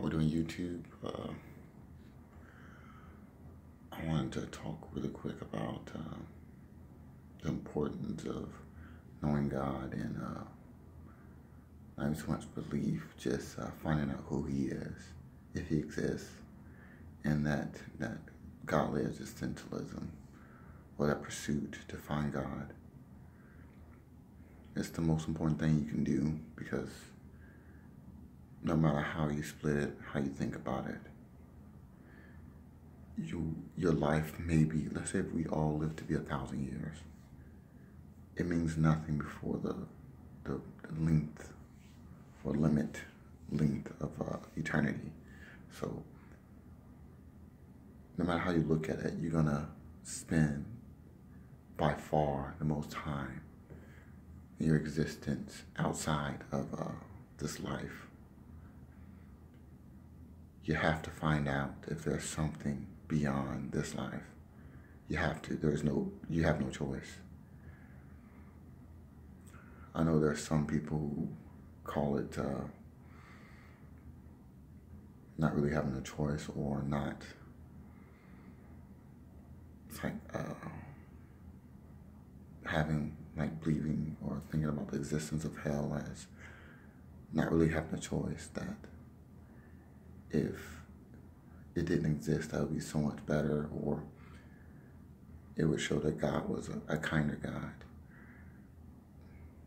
We're doing YouTube. I wanted to talk really quick about the importance of knowing God and not so much belief, just finding out who He is, if He exists, and that godly existentialism or that pursuit to find God. It's the most important thing you can do because no matter how you split it, how you think about it, your life may be, let's say if we all live to be 1,000 years, it means nothing before the length or length of eternity. So no matter how you look at it, you're gonna spend by far the most time in your existence outside of this life. You have to find out if there's something beyond this life. You have to. You have no choice. I know there's some people who call it not really having a choice or not. It's like believing or thinking about the existence of hell as not really having a choice, that if it didn't exist, that would be so much better, or it would show that God was a kinder God.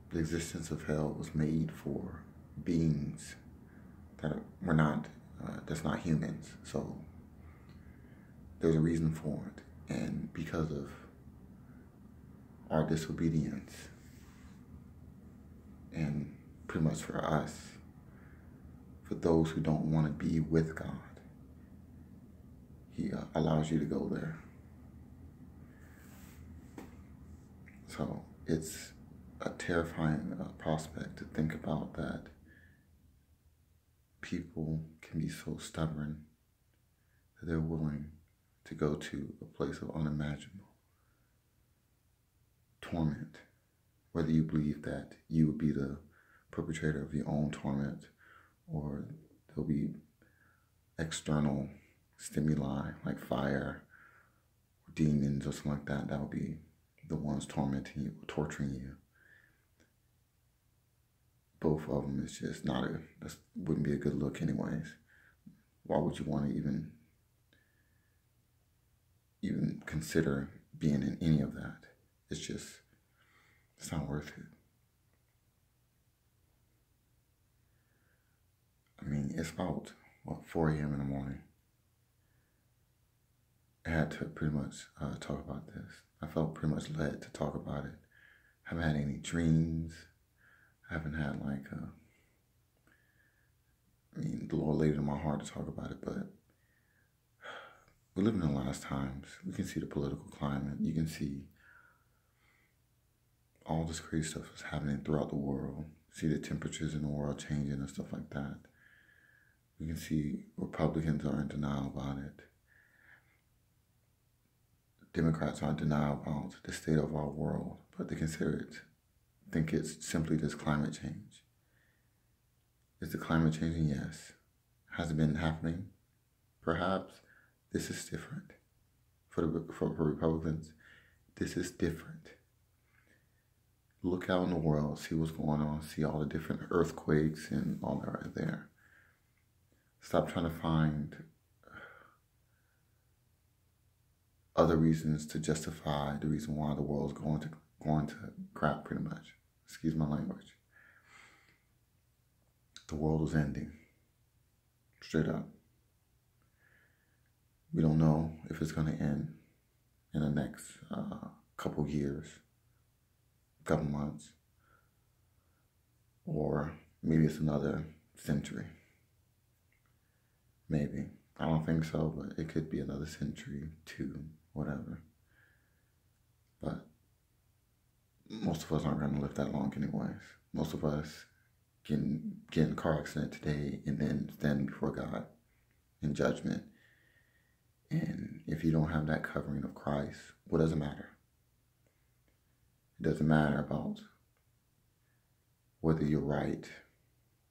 The existence of hell was made for beings that were not, that's not humans. So there's a reason for it. And because of our disobedience, and pretty much for us, for those who don't want to be with God, He allows you to go there. So it's a terrifying prospect to think about, that people can be so stubborn that they're willing to go to a place of unimaginable torment, whether you believe that you would be the perpetrator of your own torment, or there'll be external stimuli like fire or demons or something like that. That will be the ones tormenting you, torturing you. Both of them is just that wouldn't be a good look anyways. Why would you want to even consider being in any of that? It's not worth it. I mean, it's about, 4 a.m. in the morning. I had to pretty much talk about this. I felt pretty much led to talk about it. I haven't had any dreams. I haven't had the Lord laid it in my heart to talk about it, but we're living in the last times. We can see the political climate. You can see all this crazy stuff that's happening throughout the world. See the temperatures in the world changing and stuff like that. We can see Republicans are in denial about it. Democrats are in denial about the state of our world, but they think it's simply just climate change. Is the climate changing? Yes. Has it been happening? Perhaps. This is different. For Republicans, this is different. Look out in the world, see what's going on, see all the different earthquakes and all that right there. Stop trying to find other reasons to justify the reason why the world is going to crap, pretty much. Excuse my language. The world is ending. Straight up. We don't know if it's going to end in the next couple years, couple months, or maybe it's another century. Maybe. I don't think so, but it could be another century, 2, whatever. But most of us aren't going to live that long anyways. Most of us can get in a car accident today and then stand before God in judgment. And if you don't have that covering of Christ, what does it matter? It doesn't matter about whether you're right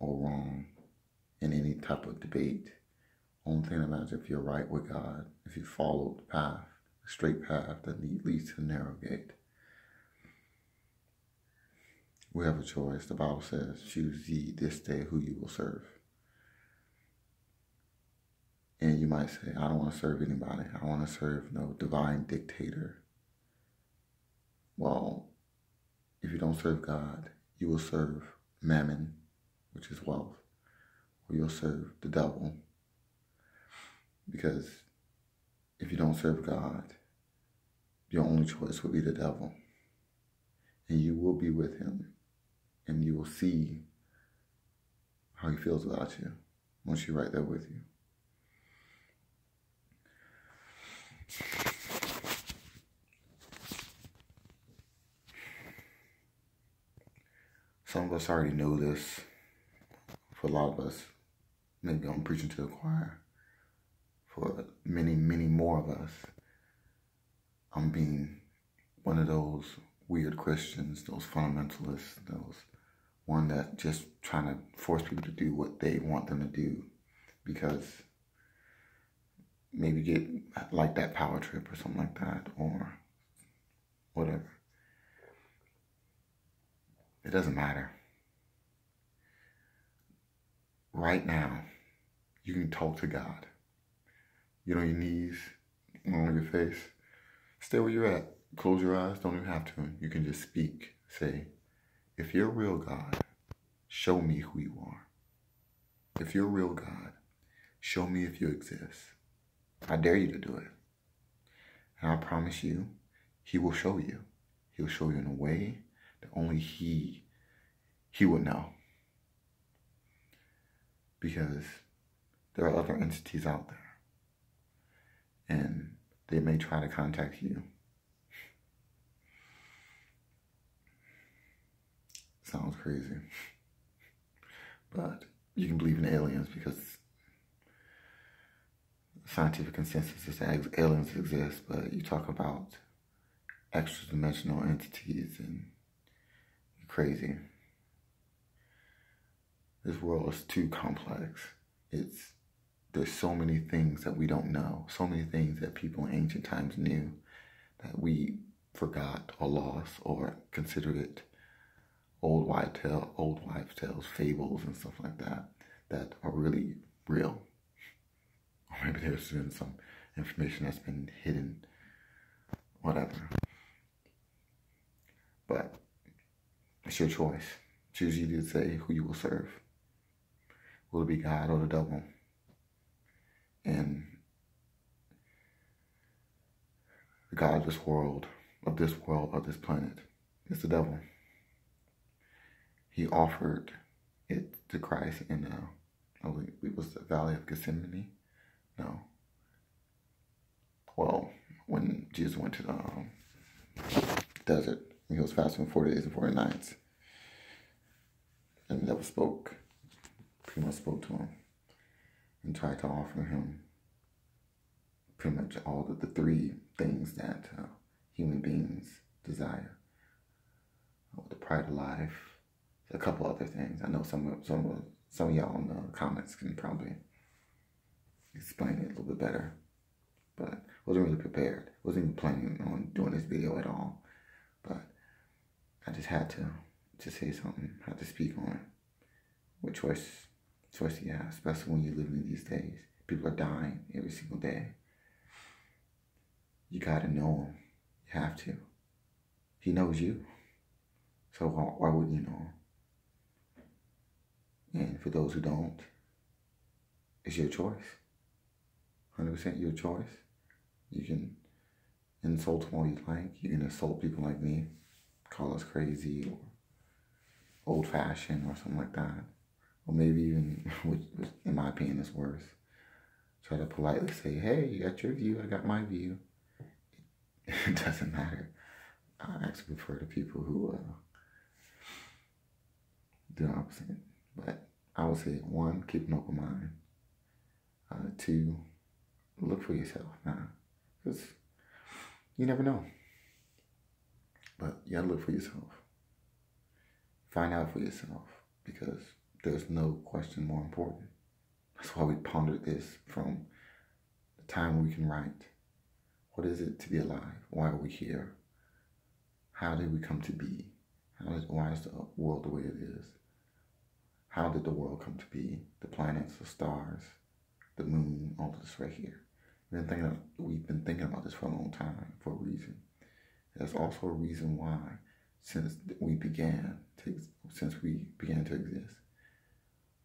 or wrong in any type of debate. Only thing that matters if you're right with God, if you follow the path, the straight path that leads to the narrow gate. We have a choice. The Bible says, choose ye this day who you will serve. And you might say, I don't want to serve anybody. I don't want to serve no divine dictator. Well, if you don't serve God, you will serve mammon, which is wealth, or you'll serve the devil. Because if you don't serve God, your only choice will be the devil. And you will be with him, and you will see how he feels about you once he's right there with you. Some of us already know this. For a lot of us, maybe I'm preaching to the choir. For many, many more of us, I'm being one of those weird Christians, those fundamentalists, those one that just trying to force people to do what they want them to do because maybe get like that power trip or something like that or whatever. It doesn't matter. Right now, you can talk to God. Get on your knees, on your face. Stay where you're at. Close your eyes. Don't even have to. You can just speak. Say, if you're a real God, show me who you are. If you're a real God, show me if you exist. I dare you to do it. And I promise you, he will show you. He'll show you in a way that only he would know. Because there are other entities out there. And they may try to contact you. Sounds crazy. But you can believe in aliens because scientific consensus is that aliens exist, but you talk about extra-dimensional entities and you're crazy. This world is too complex. There's so many things that we don't know, so many things that people in ancient times knew that we forgot or lost or considered it old wives' tales, fables and stuff like that, that are really real. Or maybe there's been some information that's been hidden, whatever. But it's your choice. Choose you to say who you will serve. Will it be God or the devil? And the God of this world, of this planet, is the devil. He offered it to Christ in, it was the Valley of Gethsemane. No. Well, when Jesus went to the desert, he was fasting 40 days and 40 nights. And the devil pretty much spoke to him and tried to offer him pretty much all of the three things that human beings desire. The pride of life, a couple other things. I know some of y'all in the comments can probably explain it a little bit better, but wasn't really prepared. Wasn't even planning on doing this video at all, but I just had to say something, had to speak on it. What choice do you have, especially when you're living in these days? People are dying every single day. You gotta know him. You have to. He knows you. So why wouldn't you know him? And for those who don't, it's your choice. 100% your choice. You can insult them all you like. You can insult people like me, call us crazy or old-fashioned or something like that. Or maybe even, which in my opinion is worse, try to politely say, hey, you got your view, I got my view. It doesn't matter. I actually prefer the people who do the opposite. But I would say, 1, keep an open mind. 2, look for yourself now. Because you never know. But you gotta look for yourself. Find out for yourself. Because there's no question more important. That's why we pondered this from the time we can write. What is it to be alive? Why are we here? How did we come to be? Why is the world the way it is? How did the world come to be? The planets, the stars, the moon, all of this right here. We've been thinking about this for a long time for a reason. There's also a reason why, since we began to exist,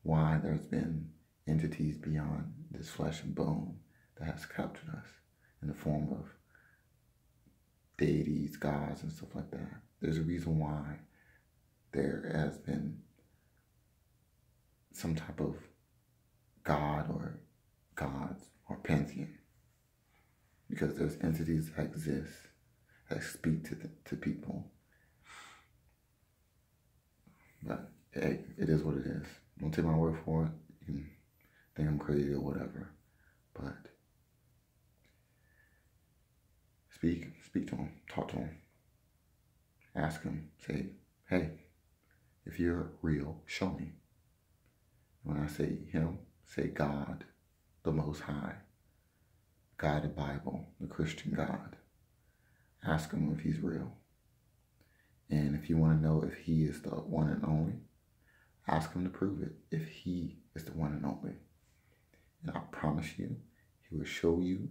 why there's been entities beyond this flesh and bone that has captured us in the form of deities, gods, and stuff like that. There's a reason why there has been some type of god or gods or pantheon, because there's entities that exist that speak to people. But hey, it is what it is. Don't take my word for it. You can think I'm crazy or whatever, but speak to him, talk to him, ask him, say, hey, if you're real, show me. When I say him, say God, the Most High, God, the Bible, the Christian God. Ask him if he's real. And if you want to know if he is the one and only, ask him to prove it, if he is the one and only. And I promise you, he will show you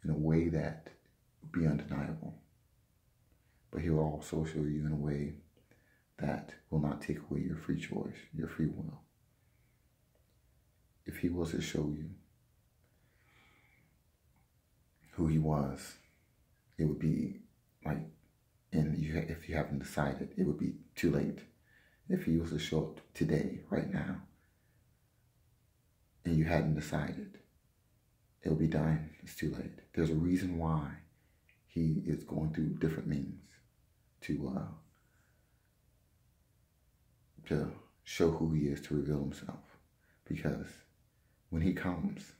in a way that will be undeniable. But he will also show you in a way that will not take away your free choice, your free will. If he was to show you who he was, it would be like, if you haven't decided, it would be too late. If he was to show up today, right now, and you hadn't decided, it will be done. It's too late. There's a reason why he is going through different means to show who he is, to reveal himself. Because when he comes,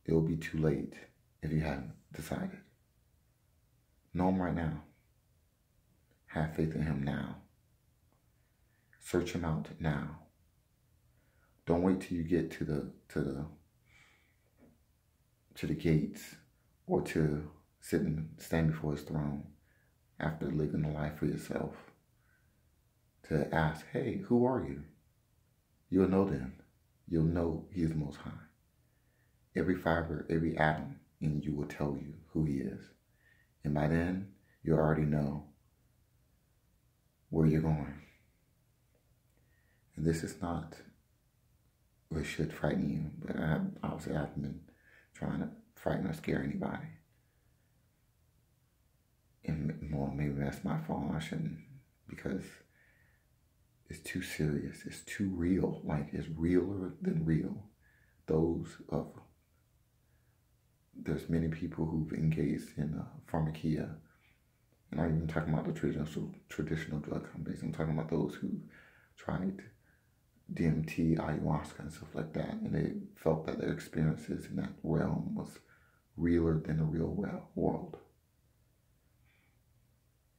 it will be too late if you haven't decided. Know him right now. Have faith in him now. Search him out now. Don't wait till you get to the gates, or to stand before his throne after living a life for yourself, to ask, hey, who are you? You'll know then. You'll know he is the Most High. Every fiber, every atom in you will tell you who he is. And by then, you already know where you're going. And this is not what should frighten you, but obviously I haven't been trying to frighten or scare anybody. And well, maybe that's my fault. I shouldn't, because it's too serious. It's too real. Like, it's realer than real. There's many people who've engaged in pharmakia. And I'm not even talking about the traditional drug companies. I'm talking about those who tried DMT, ayahuasca, and stuff like that. And they felt that their experiences in that realm was realer than the real world.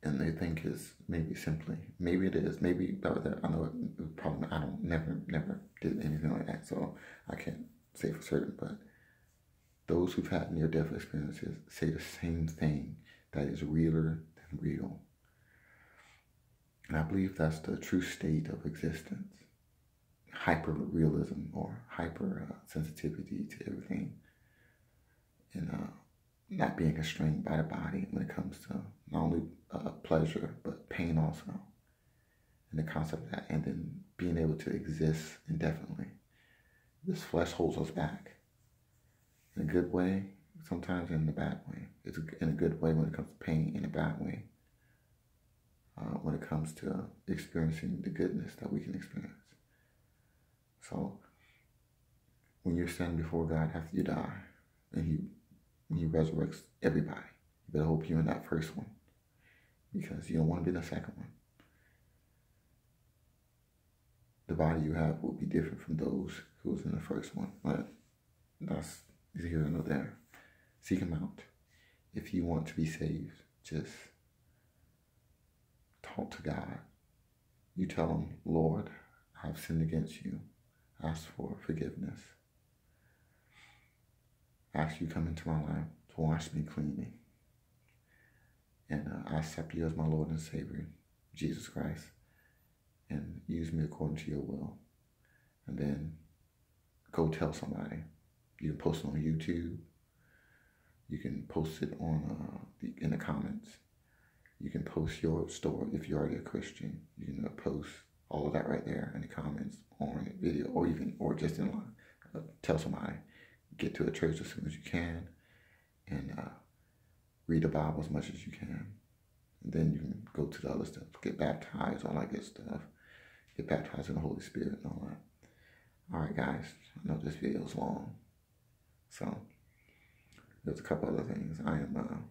And they think is maybe it is, maybe I know it probably, I don't, never did anything like that, so I can't say for certain, but those who've had near-death experiences say the same thing, that is realer than real. And I believe that's the true state of existence. Hyper-realism, or hyper-sensitivity to everything. And not being constrained by the body when it comes to not only pleasure, but pain also. And the concept of that, and then being able to exist indefinitely. This flesh holds us back. In a good way, sometimes in a bad way. It's in a good way when it comes to pain, in a bad way when it comes to experiencing the goodness that we can experience. So, when you're standing before God after you die, and He resurrects everybody, you better hope you're in that first one, because you don't want to be in the second one. The body you have will be different from those who was in the first one, but that's here and there. Seek Him out. If you want to be saved, just talk to God. You tell him, Lord, I've sinned against you. Ask for forgiveness. Ask you to come into my life to wash me, clean me. And I accept you as my Lord and Savior, Jesus Christ. And use me according to your will. And then go tell somebody. You can post it on YouTube. You can post it on in the comments. You can post your story if you're already a Christian. You can post all of that right there in the comments on a video, or just in line. Tell somebody. Get to a church as soon as you can, and read the Bible as much as you can. And then you can go to the other stuff. Get baptized, all that good stuff. Get baptized in the Holy Spirit and all that. All right, guys. I know this video is long, so there's a couple other things. I am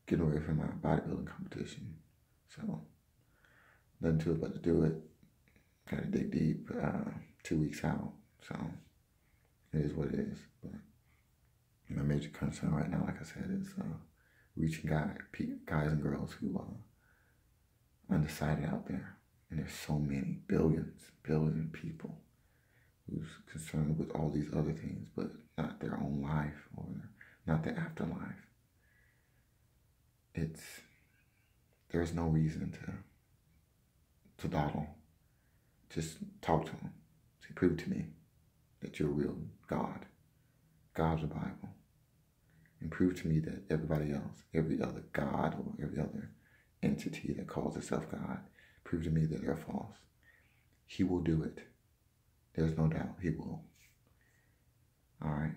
getting ready for my bodybuilding competition, so nothing to it but to do it. Got to dig deep. 2 weeks out, so it is what it is. But my major concern right now, like I said, is reaching guys and girls who are undecided out there. And there's so many, billions of people who's concerned with all these other things, but not their own life or not their afterlife. There's no reason to dawdle. Just talk to them. Say, prove to me that you're a real God. God's the Bible. And prove to me that everybody else, every other God or every other entity that calls itself God, prove to me that they're false. He will do it. There's no doubt he will. All right.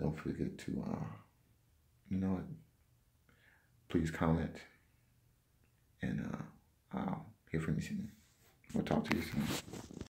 Don't forget to, please comment, and I'll hear from you soon. We'll talk to you soon.